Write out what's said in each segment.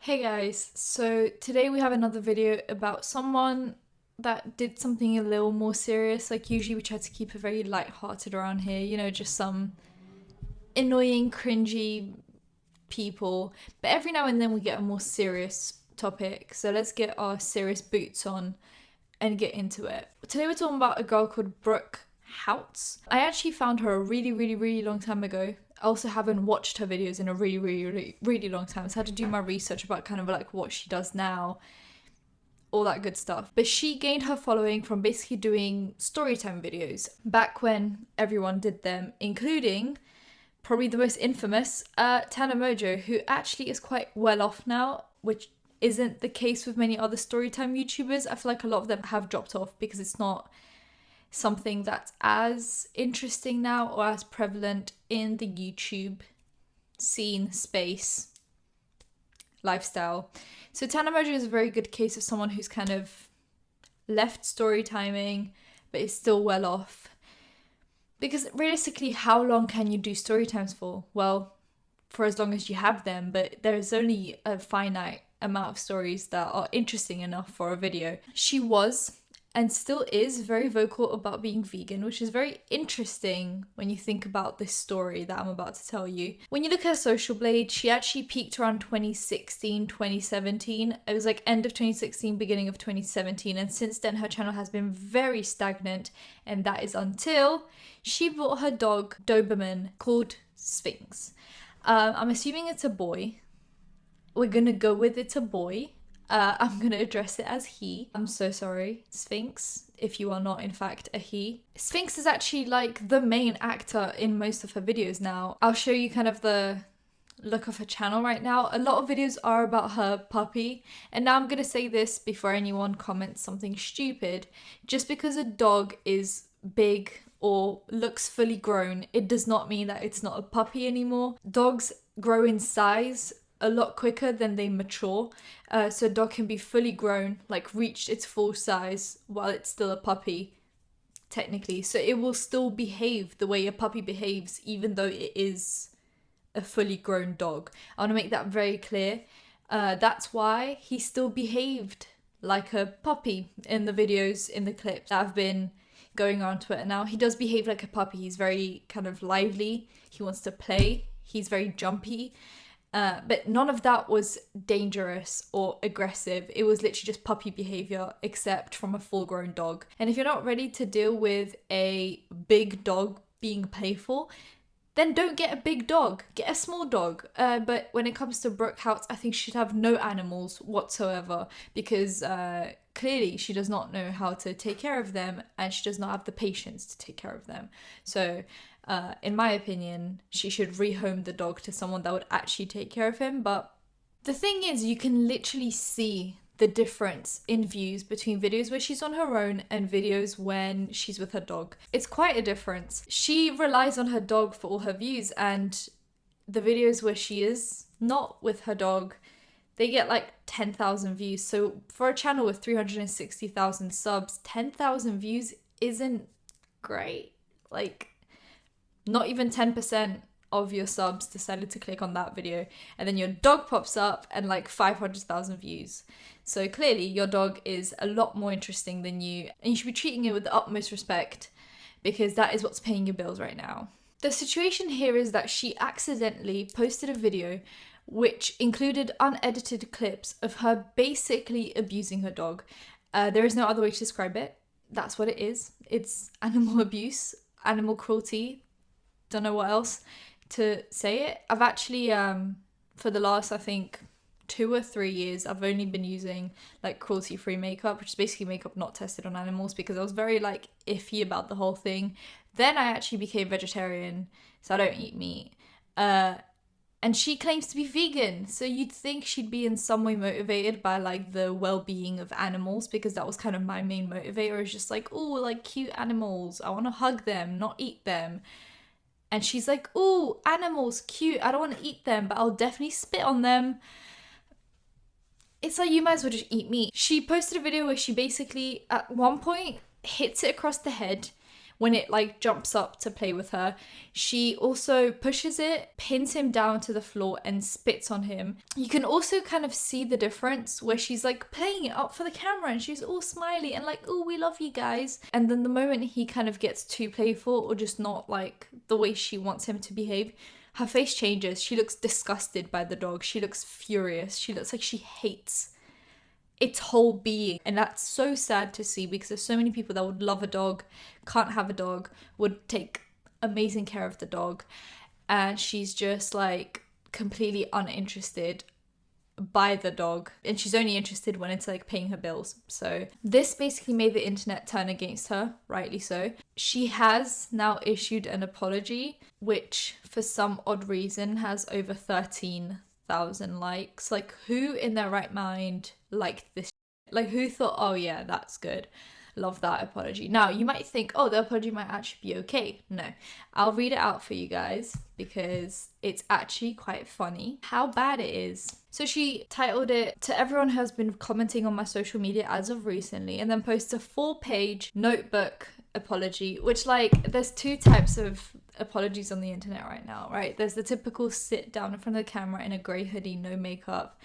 Hey guys, so today we have another video about someone that did something a little more serious. Like usually we try to keep it very light-hearted around here, just some annoying, cringy people. But every now and then we get a more serious topic. So let's get our serious boots on and get into it. Today we're talking about a girl called Brooke Houts. I actually found her a really long time ago. I also haven't watched her videos in a really long time, so I had to do my research about kind of like what she does now, all that good stuff. But she gained her following from basically doing storytime videos back when everyone did them, including probably the most infamous Tana Mojo, who actually is quite well off now, which isn't the case with many other storytime YouTubers. I feel like a lot of them have dropped off because it's not something that's as interesting now or as prevalent in the YouTube scene, space, lifestyle. So Tana Mojo is a very good case of someone who's kind of left storytiming but is still well off. Because realistically, how long can you do storytimes for? Well, for as long as you have them, but there's only a finite amount of stories that are interesting enough for a video. She was and still is very vocal about being vegan, which is very interesting when you think about this story that I'm about to tell you. When you look at her social blade, she actually peaked around 2016, 2017. It was like end of 2016, beginning of 2017, and since then her channel has been very stagnant, and that is until she bought her dog Doberman called Sphinx. I'm assuming it's a boy. We're gonna go with it's a boy. I'm going to address it as he. I'm so sorry, Sphinx, if you are not in fact a he. Sphinx is actually like the main actor in most of her videos now. I'll show you kind of the look of her channel right now. A lot of videos are about her puppy. And now I'm going to say this before anyone comments something stupid. Just because a dog is big or looks fully grown, it does not mean that it's not a puppy anymore. Dogs grow in size a lot quicker than they mature. So a dog can be fully grown, like reached its full size while it's still a puppy, technically. So it will still behave the way a puppy behaves, even though it is a fully grown dog. I want to make that very clear. That's why he still behaved like a puppy in the videos, in the clips that have been going on Twitter now. He does behave like a puppy. He's very kind of lively. He wants to play. He's very jumpy. But none of that was dangerous or aggressive. It was literally just puppy behavior, except from a full-grown dog. And if you're not ready to deal with a big dog being playful, then don't get a big dog. Get a small dog. But when it comes to Brooke Houts, I think she should have no animals whatsoever, because clearly she does not know how to take care of them, and she does not have the patience to take care of them. So in my opinion, she should rehome the dog to someone that would actually take care of him. But the thing is, you can literally see the difference in views between videos where she's on her own and videos when she's with her dog. It's quite a difference. She relies on her dog for all her views, and the videos where she is not with her dog, they get like 10,000 views. So for a channel with 360,000 subs, 10,000 views isn't great. Like, not even 10% of your subs decided to click on that video, and then your dog pops up and like 500,000 views. So clearly your dog is a lot more interesting than you, and you should be treating it with the utmost respect, because that is what's paying your bills right now. The situation here is that she accidentally posted a video which included unedited clips of her basically abusing her dog. There is no other way to describe it. That's what it is. It's animal abuse, animal cruelty. Don't know what else to say it. I've actually for the last, I think, 2 or 3 years, I've only been using like cruelty-free makeup, which is basically makeup not tested on animals, because I was very like iffy about the whole thing. Then I actually became vegetarian, so I don't eat meat. And she claims to be vegan, so you'd think she'd be in some way motivated by like the well-being of animals, because that was kind of my main motivator. Is just like, oh, like cute animals, I want to hug them, not eat them. And she's like, ooh, animals, cute, I don't want to eat them, but I'll definitely spit on them. It's like, you might as well just eat meat. She posted a video where she basically, at one point, hits it across the head when it like jumps up to play with her. She also pushes it, pins him down to the floor and spits on him. You can also kind of see the difference where she's like playing it up for the camera and she's all smiley and like, oh, we love you guys. And then the moment he kind of gets too playful or just not like the way she wants him to behave, her face changes. She looks disgusted by the dog. She looks furious. She looks like she hates its whole being. And that's so sad to see because there's so many people that would love a dog, can't have a dog, would take amazing care of the dog. And she's just like completely uninterested by the dog, and she's only interested when it's like paying her bills. So this basically made the internet turn against her, rightly so. She has now issued an apology, which for some odd reason has over 13,000 likes. Like, who in their right mind liked this? Like, who thought, oh yeah, that's good, love that apology? Now you might think, oh, the apology might actually be okay. No, I'll read it out for you guys because it's actually quite funny how bad it is. So she titled it, "To everyone who has been commenting on my social media as of recently," and then posts a 4-page notebook apology, which, like, there's 2 types of apologies on the internet right now, right? There's the typical sit down in front of the camera in a grey hoodie, no makeup,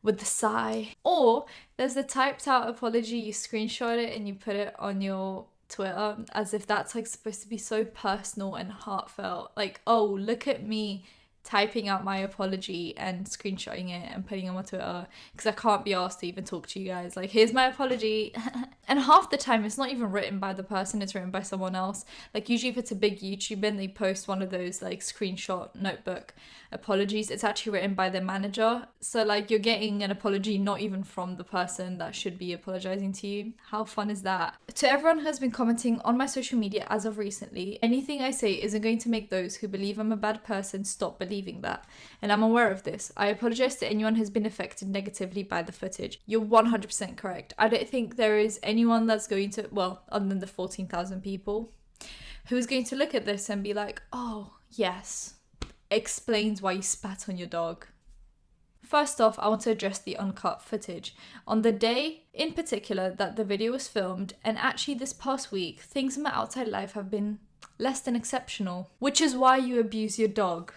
with the sigh. Or there's the typed out apology, you screenshot it and you put it on your Twitter as if that's like supposed to be so personal and heartfelt. Like, oh, look at me typing out my apology and screenshotting it and putting it on my Twitter because I can't be asked to even talk to you guys. Like, here's my apology. And half the time it's not even written by the person, it's written by someone else. Like, usually if it's a big YouTuber and they post one of those like screenshot notebook apologies, it's actually written by their manager. So like, you're getting an apology not even from the person that should be apologizing to you. How fun is that? To everyone who has been commenting on my social media as of recently, anything I say isn't going to make those who believe I'm a bad person stop believing that, and I'm aware of this. I apologize to anyone who's been affected negatively by the footage. You're 100% correct. I don't think there is anyone that's going to, well, other than the 14,000 people, who's going to look at this and be like, oh yes, explains why you spat on your dog. First off, I want to address the uncut footage. On the day in particular that the video was filmed, and actually this past week, things in my outside life have been less than exceptional, which is why you abuse your dog.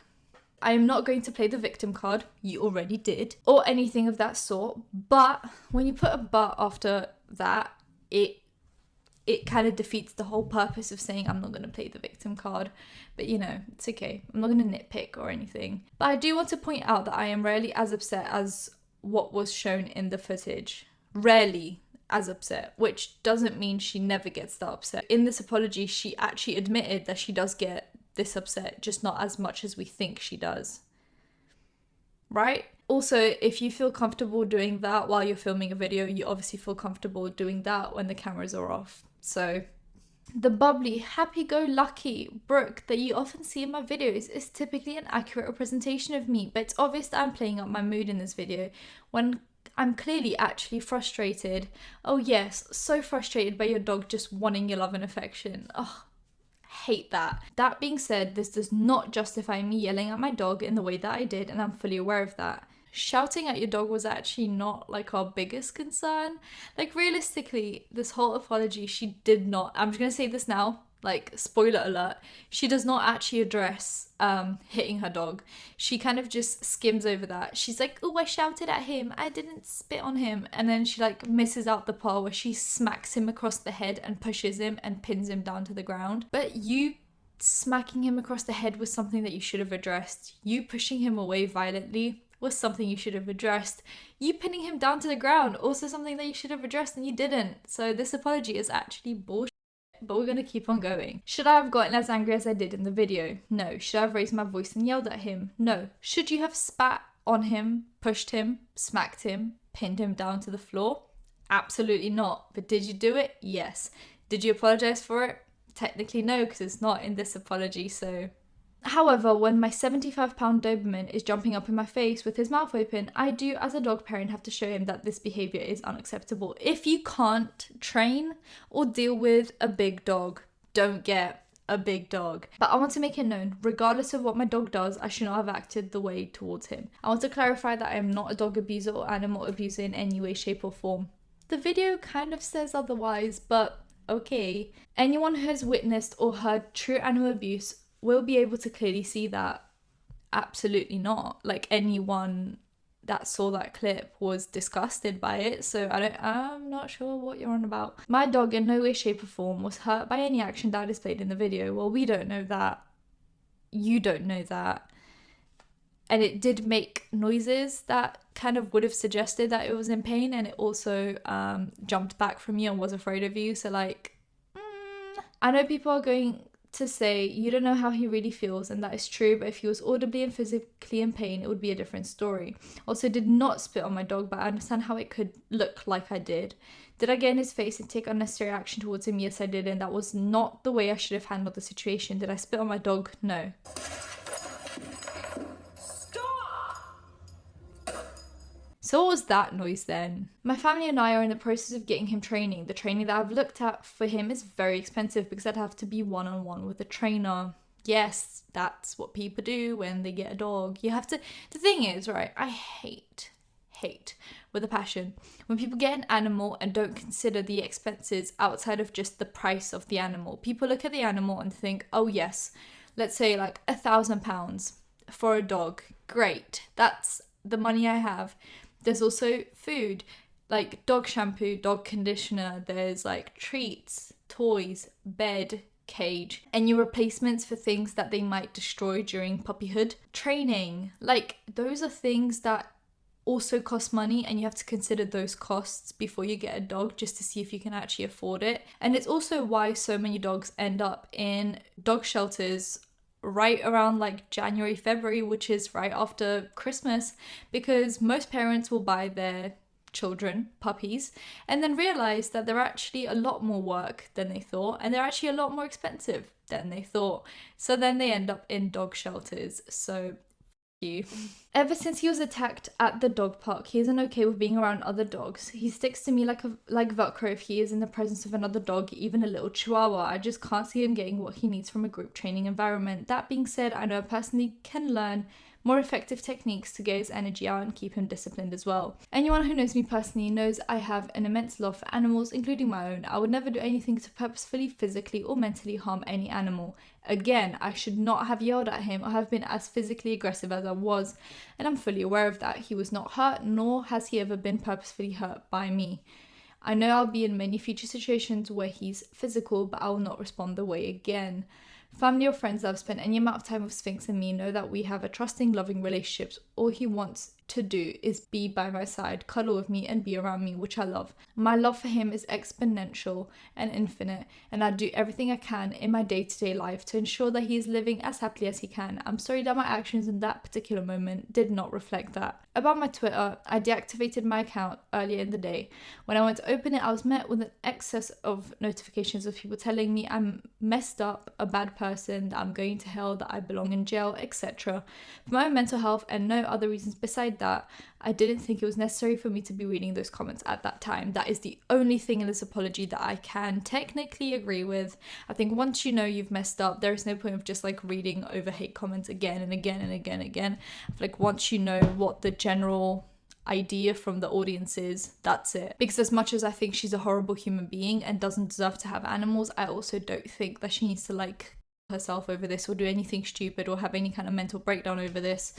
I am not going to play the victim card, you already did, or anything of that sort, but when you put a but after that, it kind of defeats the whole purpose of saying I'm not going to play the victim card. But you know, it's okay. I'm not going to nitpick or anything. But I do want to point out that I am rarely as upset as what was shown in the footage. Rarely as upset, which doesn't mean she never gets that upset. In this apology, she actually admitted that she does get this upset, just not as much as we think she does. Right? Also, if you feel comfortable doing that while you're filming a video, you obviously feel comfortable doing that when the cameras are off. So the bubbly, happy-go-lucky Brooke that you often see in my videos is typically an accurate representation of me, but it's obvious that I'm playing up my mood in this video when I'm clearly actually frustrated. Oh yes, so frustrated by your dog just wanting your love and affection. Oh, hate that. That being said, this does not justify me yelling at my dog in the way that I did, and I'm fully aware of that. Shouting at your dog was actually not like our biggest concern. Like, realistically, this whole apology, she did not, I'm just gonna say this now, like, spoiler alert, she does not actually address hitting her dog. She kind of just skims over that. She's like, oh, I shouted at him, I didn't spit on him, and then she like misses out the part where she smacks him across the head and pushes him and pins him down to the ground. But you smacking him across the head was something that you should have addressed. You pushing him away violently was something you should have addressed. You pinning him down to the ground, also something that you should have addressed, and you didn't. So this apology is actually bullshit, but we're gonna keep on going. Should I have gotten as angry as I did in the video? No. Should I have raised my voice and yelled at him? No. Should you have spat on him, pushed him, smacked him, pinned him down to the floor? Absolutely not. But did you do it? Yes. Did you apologize for it? Technically no, because it's not in this apology, so... However, when my 75-pound Doberman is jumping up in my face with his mouth open, I do, as a dog parent, have to show him that this behaviour is unacceptable. If you can't train or deal with a big dog, don't get a big dog. But I want to make it known, regardless of what my dog does, I should not have acted the way towards him. I want to clarify that I am not a dog abuser or animal abuser in any way, shape or form. The video kind of says otherwise, but okay. Anyone who has witnessed or heard true animal abuse will be able to clearly see that absolutely not. Like, anyone that saw that clip was disgusted by it, so I'm not sure what you're on about. My dog in no way, shape or form was hurt by any action that I displayed in the video. Well, we don't know that. You don't know that. And it did make noises that kind of would have suggested that it was in pain, and it also jumped back from you and was afraid of you. So like, I know people are going to say you don't know how he really feels, and that is true, but if he was audibly and physically in pain, it would be a different story. Also, did not spit on my dog, but I understand how it could look like I did. Did I get in his face and take unnecessary action towards him? Yes, I did, and that was not the way I should have handled the situation. Did I spit on my dog? No. So what was that noise then? My family and I are in the process of getting him training. The training that I've looked at for him is very expensive because I'd have to be one-on-one with a trainer. Yes, that's what people do when they get a dog. You have to, the thing is, right, I hate with a passion when people get an animal and don't consider the expenses outside of just the price of the animal. People look at the animal and think, oh yes, let's say like £1,000 for a dog. Great, that's the money I have. There's also food, like dog shampoo, dog conditioner, there's like treats, toys, bed, cage, and your replacements for things that they might destroy during puppyhood. Training, like those are things that also cost money, and you have to consider those costs before you get a dog just to see if you can actually afford it. And it's also why so many dogs end up in dog shelters right around like January, February, which is right after Christmas, because most parents will buy their children puppies and then realize that they're actually a lot more work than they thought, and they're actually a lot more expensive than they thought. So then they end up in dog shelters. So you. Ever since he was attacked at the dog park, he isn't okay with being around other dogs. He sticks to me like Velcro if he is in the presence of another dog, even a little chihuahua. I just can't see him getting what he needs from a group training environment. That being said, I know I personally can learn more effective techniques to get his energy out and keep him disciplined as well. Anyone who knows me personally knows I have an immense love for animals, including my own. I would never do anything to purposefully, physically, or mentally harm any animal. Again, I should not have yelled at him or have been as physically aggressive as I was, and I'm fully aware of that. He was not hurt, nor has he ever been purposefully hurt by me. I know I'll be in many future situations where he's physical, but I will not respond the way again. Family or friends that have spent any amount of time with Sphinx and me know that we have a trusting, loving relationship. All he wants to do is be by my side, cuddle with me, and be around me, which I love. My love for him is exponential and infinite, and I do everything I can in my day-to-day life to ensure that he is living as happily as he can. I'm sorry that my actions in that particular moment did not reflect that. About my Twitter, I deactivated my account earlier in the day. When I went to open it, I was met with an excess of notifications of people telling me I'm messed up, a bad person, that I'm going to hell, that I belong in jail, etc. For my own mental health and no other reasons beside that, I didn't think it was necessary for me to be reading those comments at that time. That is the only thing in this apology that I can technically agree with. I think once you know you've messed up, there is no point of just like reading over hate comments again and again and again and again. Like once you know what the general idea from the audience is, that's it. Because as much as I think she's a horrible human being and doesn't deserve to have animals, I also don't think that she needs to like herself over this or do anything stupid or have any kind of mental breakdown over this,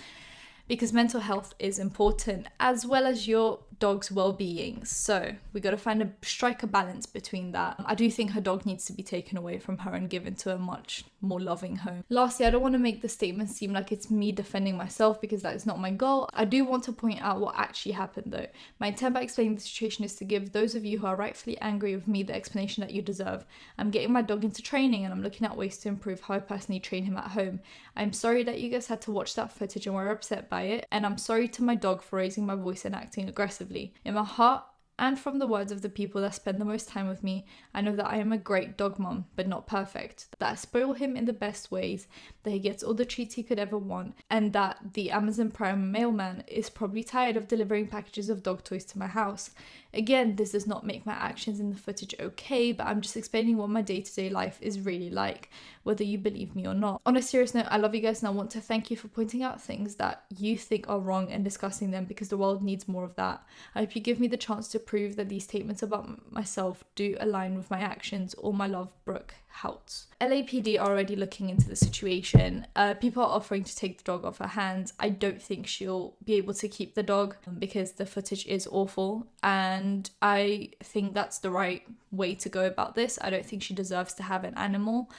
because mental health is important as well as your dog's well-being. So we got to strike a balance between that. I do think her dog needs to be taken away from her and given to a much more loving home. Lastly, I don't want to make the statement seem like it's me defending myself, because that is not my goal. I do want to point out what actually happened though. My intent by explaining the situation is to give those of you who are rightfully angry with me the explanation that you deserve. I'm getting my dog into training and I'm looking at ways to improve how I personally train him at home. I'm sorry that you guys had to watch that footage and were upset by it, and I'm sorry to my dog for raising my voice and acting aggressively. In my heart, and from the words of the people that spend the most time with me, I know that I am a great dog mom, but not perfect. That I spoil him in the best ways, that he gets all the treats he could ever want, and that the Amazon Prime mailman is probably tired of delivering packages of dog toys to my house. Again, this does not make my actions in the footage okay, but I'm just explaining what my day-to-day life is really like, whether you believe me or not. On a serious note, I love you guys and I want to thank you for pointing out things that you think are wrong and discussing them, because the world needs more of that. I hope you give me the chance to prove that these statements about myself do align with my actions. All my love, Brooke Houts. LAPD are already looking into the situation. People are offering to take the dog off her hands. I don't think she'll be able to keep the dog because the footage is awful, and I think that's the right way to go about this. I don't think she deserves to have an animal,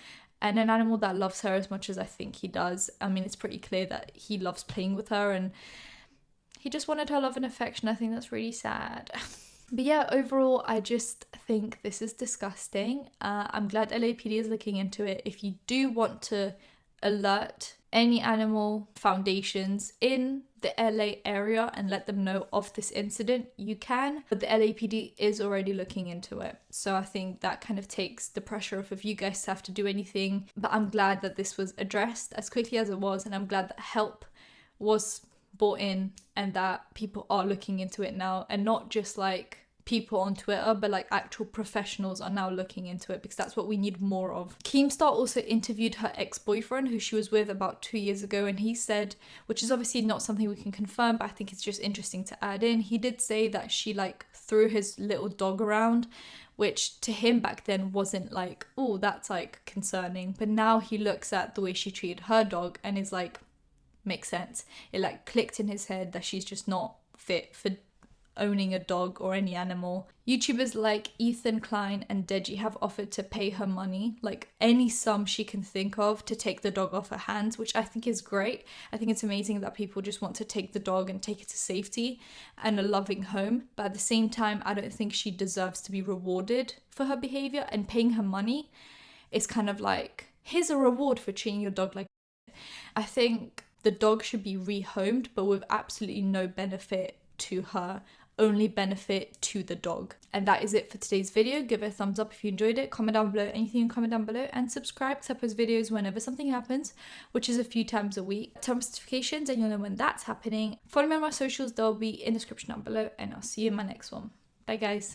and an animal that loves her as much as I think he does. I mean, it's pretty clear that he loves playing with her, and he just wanted her love and affection. I think that's really sad. But yeah, overall, I just think this is disgusting. I'm glad LAPD is looking into it. If you do want to alert any animal foundations in the LA area and let them know of this incident, you can. But the LAPD is already looking into it. So I think that kind of takes the pressure off of you guys to have to do anything. But I'm glad that this was addressed as quickly as it was, and I'm glad that help was brought in and that people are looking into it now, and not just like people on Twitter, but like actual professionals are now looking into it, because that's what we need more of. Keemstar also interviewed her ex-boyfriend, who she was with about 2 years ago, and he said, which is obviously not something we can confirm, but I think it's just interesting to add in, he did say that she like threw his little dog around, which to him back then wasn't like, oh, that's like concerning, but now he looks at the way she treated her dog and is like, makes sense. It like clicked in his head that she's just not fit for owning a dog or any animal. YouTubers like Ethan Klein and Deji have offered to pay her money, like any sum she can think of, to take the dog off her hands, which I think is great. I think it's amazing that people just want to take the dog and take it to safety and a loving home. But at the same time, I don't think she deserves to be rewarded for her behavior, and paying her money is kind of like, here's a reward for treating your dog like I think the dog should be rehomed, but with absolutely no benefit to her, only benefit to the dog. And that is it for today's video. Give it a thumbs up if you enjoyed it, comment down below anything, comment down below, and subscribe because I post videos whenever something happens, which is a few times a week. Turn on notifications and you'll know when that's happening. Follow me on my socials, they'll be in the description down below, and I'll see you in my next one. Bye guys.